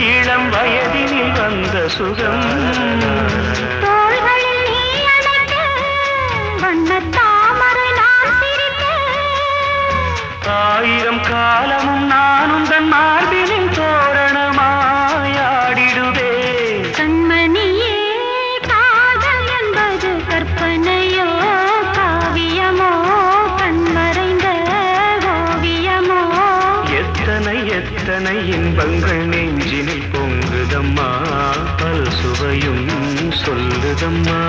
இளம் வயதினில் வந்த சுகம் தோள்களில் நீ அணைக்க வண்ணத் தாமரை நான் சிரிக்க ஆயிரம் காலமும் நானும் தன் மார்பினின் தோரணமாயாடிடுவே கண்மணியே காதல் என்பது கற்பனையோ காவியமோ கண்மறைந்த ஓவியமோ எத்தனை எத்தனை இன்பங்கள் நெஞ்சினில் பொங்குதம்மா பல் சுவையும் சொல்லுதம்மா